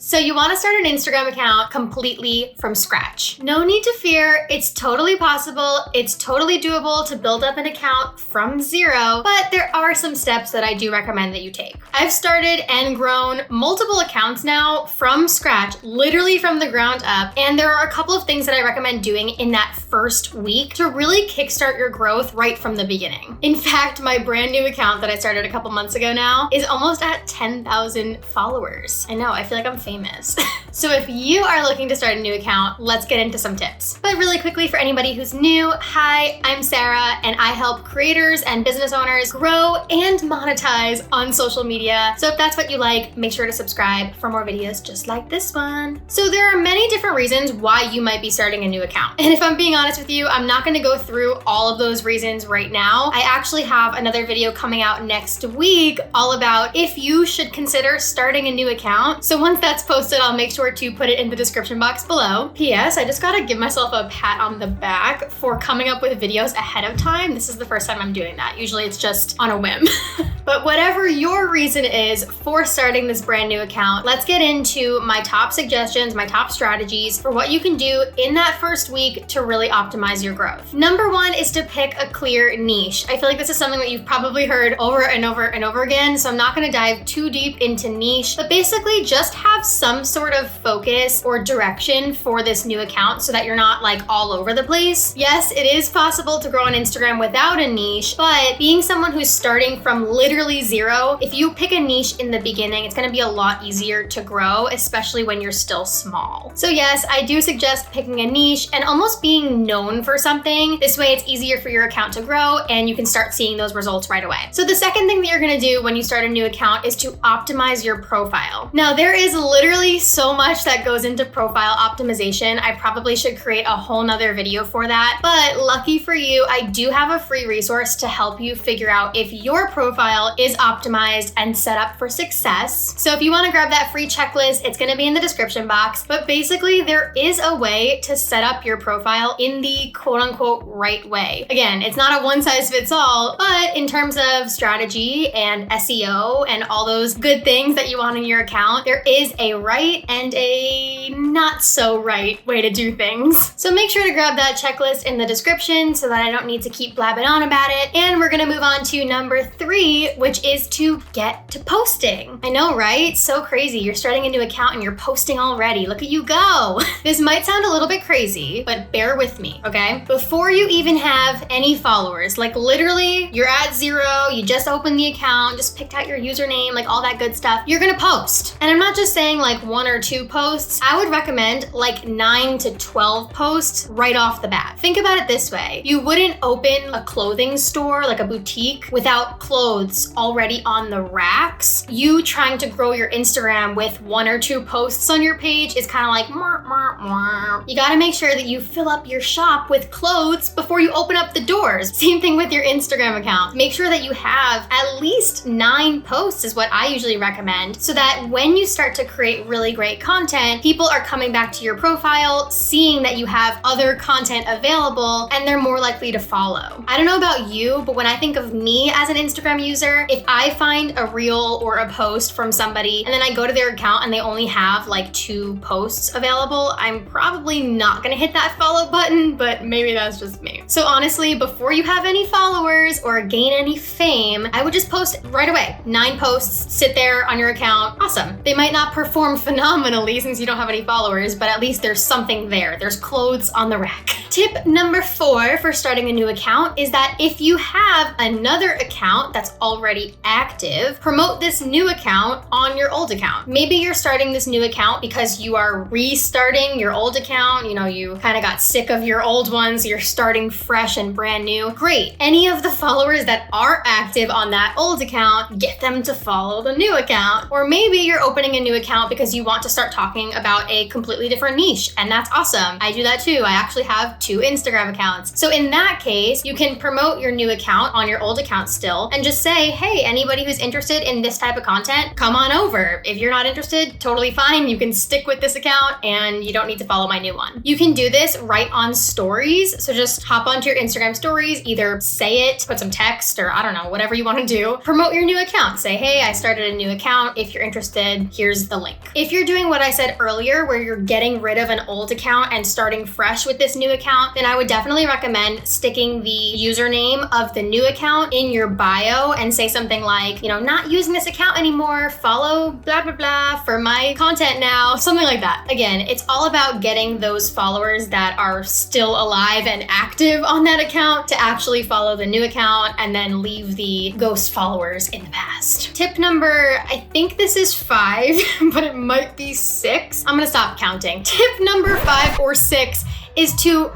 So you want to start an Instagram account completely from scratch. No need to fear, it's totally possible, it's totally doable to build up an account from zero, but there are some steps that I do recommend that you take. I've started and grown multiple accounts now from scratch, literally from the ground up, and there are a couple of things that I recommend doing in that first week to really kickstart your growth right from the beginning. In fact, my brand new account that I started a couple months ago now is almost at 10,000 followers. I know, I feel like I'm famous. So if you are looking to start a new account, let's get into some tips. But really quickly, for anybody who's new, hi, I'm Sarah, and I help creators and business owners grow and monetize on social media. So if that's what you like, make sure to subscribe for more videos just like this one. So there are many different reasons why you might be starting a new account. And if I'm being honest with you, I'm not gonna go through all of those reasons right now. I actually have another video coming out next week all about if you should consider starting a new account. So once that's posted, I'll make sure to put it in the description box below. P.S. I just gotta give myself a pat on the back for coming up with videos ahead of time. This is the first time I'm doing that. Usually it's just on a whim. But whatever your reason is for starting this brand new account, let's get into my top suggestions, my top strategies for what you can do in that first week to really optimize your growth. Number one is to pick a clear niche. I feel like this is something that you've probably heard over and over and over again, so I'm not gonna dive too deep into niche, but basically just have some sort of focus or direction for this new account so that you're not like all over the place. Yes, it is possible to grow on Instagram without a niche, but being someone who's starting from literally zero, if you pick a niche in the beginning, it's gonna be a lot easier to grow, especially when you're still small. So yes, I do suggest picking a niche and almost being known for something. This way it's easier for your account to grow and you can start seeing those results right away. So the second thing that you're gonna do when you start a new account is to optimize your profile. Now there is literally so much that goes into profile optimization. I probably should create a whole nother video for that, but lucky for you, I do have a free resource to help you figure out if your profile is optimized and set up for success. So if you want to grab that free checklist, it's going to be in the description box, but basically there is a way to set up your profile in the quote unquote right way. Again, it's not a one size fits all, but in terms of strategy and SEO and all those good things that you want in your account, there is a right and a not so right way to do things. So make sure to grab that checklist in the description so that I don't need to keep blabbing on about it. And we're gonna move on to number 3, which is to get to posting. I know, right? So crazy. You're starting a new account and you're posting already. Look at you go. This might sound a little bit crazy, but bear with me, okay? Before you even have any followers, like literally you're at 0, you just opened the account, just picked out your username, like all that good stuff, you're gonna post. And I'm not just saying like 1 or 2 posts. I would recommend like 9 to 12 posts right off the bat. Think about it this way. You wouldn't open a clothing store, like a boutique, without clothes already on the racks. You trying to grow your Instagram with 1 or 2 posts on your page is kind of like, you gotta make sure that you fill up your shop with clothes before you open up the doors. Same thing with your Instagram account. Make sure that you have at least 9 posts is what I usually recommend, so that when you start to create really great content, people are coming back to your profile, seeing that you have other content available, and they're more likely to follow. I don't know about you, but when I think of me as an Instagram user, if I find a reel or a post from somebody and then I go to their account and they only have like 2 posts available, I'm probably not gonna hit that follow button, but maybe that's just me. So honestly, before you have any followers or gain any fame, I would just post right away. 9 posts, sit there on your account. Awesome. They might not perform phenomenally since you don't have any followers, but at least there's something there. There's clothes on the rack. Tip number 4 for starting a new account is that if you have another account that's already active, promote this new account on your old account. Maybe you're starting this new account because you are restarting your old account. You know, you kind of got sick of your old ones. You're starting fresh and brand new. Great. Any of the followers that are active on that old account, get them to follow the new account. Or maybe you're opening a new account because you want to start talking about a completely different niche, and that's awesome. I do that too. I actually have 2 Instagram accounts. So in that case, you can promote your new account on your old account still and just say, hey, anybody who's interested in this type of content, come on over. If you're not interested, totally fine. You can stick with this account and you don't need to follow my new one. You can do this right on stories. So just hop onto your Instagram stories, either say it, put some text, or I don't know, whatever you want to do. Promote your new account. Say, hey, I started a new account. If you're interested, here's the link. link. If you're doing what I said earlier, where you're getting rid of an old account and starting fresh with this new account, then I would definitely recommend sticking the username of the new account in your bio and say something like, you know, not using this account anymore, follow blah, blah, blah for my content now, something like that. Again, it's all about getting those followers that are still alive and active on that account to actually follow the new account and then leave the ghost followers in the past. Tip number, I think this is 5, but it might be 6. I'm gonna stop counting. Tip number 5 or 6 is to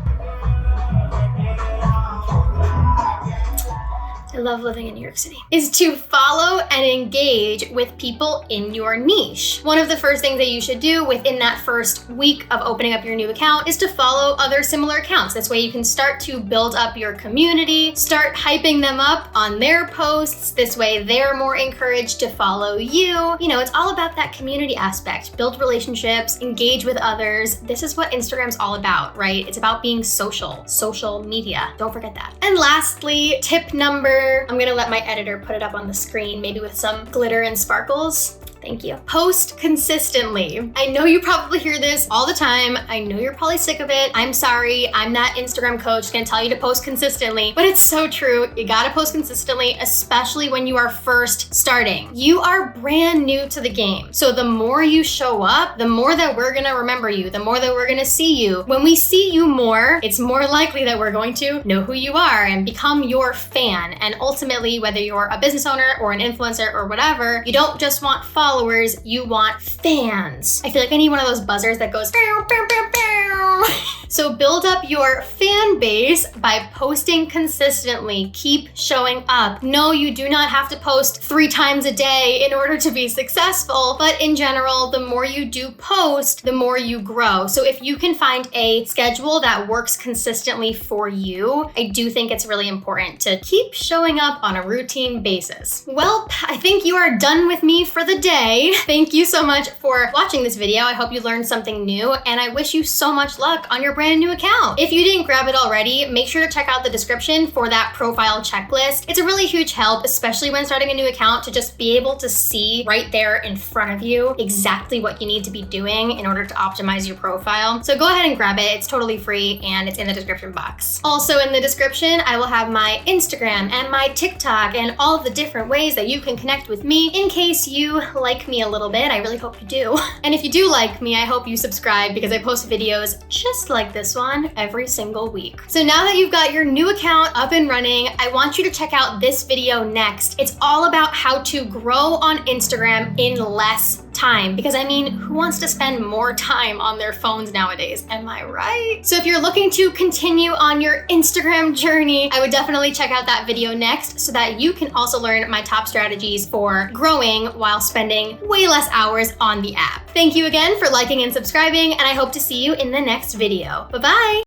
I love living in New York City, is to follow and engage with people in your niche. One of the first things that you should do within that first week of opening up your new account is to follow other similar accounts. This way you can start to build up your community, start hyping them up on their posts. This way they're more encouraged to follow you. You know, it's all about that community aspect. Build relationships, engage with others. This is what Instagram's all about, right? It's about being social media. Don't forget that. And lastly, tip number, I'm gonna let my editor put it up on the screen, maybe with some glitter and sparkles. Thank you. Post consistently. I know you probably hear this all the time. I know you're probably sick of it. I'm sorry. I'm that Instagram coach gonna tell you to post consistently, but it's so true. You gotta post consistently, especially when you are first starting. You are brand new to the game. So the more you show up, the more that we're gonna remember you, the more that we're gonna see you. When we see you more, it's more likely that we're going to know who you are and become your fan. And ultimately, whether you're a business owner or an influencer or whatever, you don't just want followers, you want fans. I feel like I need one of those buzzers that goes bow, bow, bow, bow. So build up your fan base by posting consistently. Keep showing up. No, you do not have to post 3 times a day in order to be successful, but in general, the more you do post, the more you grow. So if you can find a schedule that works consistently for you, I do think it's really important to keep showing up on a routine basis. Well, I think you are done with me for the day. Thank you so much for watching this video. I hope you learned something new, and I wish you so much luck on your brand new account. If you didn't grab it already, make sure to check out the description for that profile checklist. It's a really huge help, especially when starting a new account, to just be able to see right there in front of you exactly what you need to be doing in order to optimize your profile. So go ahead and grab it. It's totally free and it's in the description box. Also in the description, I will have my Instagram and my TikTok and all of the different ways that you can connect with me in case you like me a little bit. I really hope you do. And if you do like me, I hope you subscribe because I post videos just like this one every single week. So now that you've got your new account up and running, I want you to check out this video next. It's all about how to grow on Instagram in less time, because I mean, who wants to spend more time on their phones nowadays? Am I right? So if you're looking to continue on your Instagram journey, I would definitely check out that video next so that you can also learn my top strategies for growing while spending way less hours on the app. Thank you again for liking and subscribing, and I hope to see you in the next video. Bye-bye.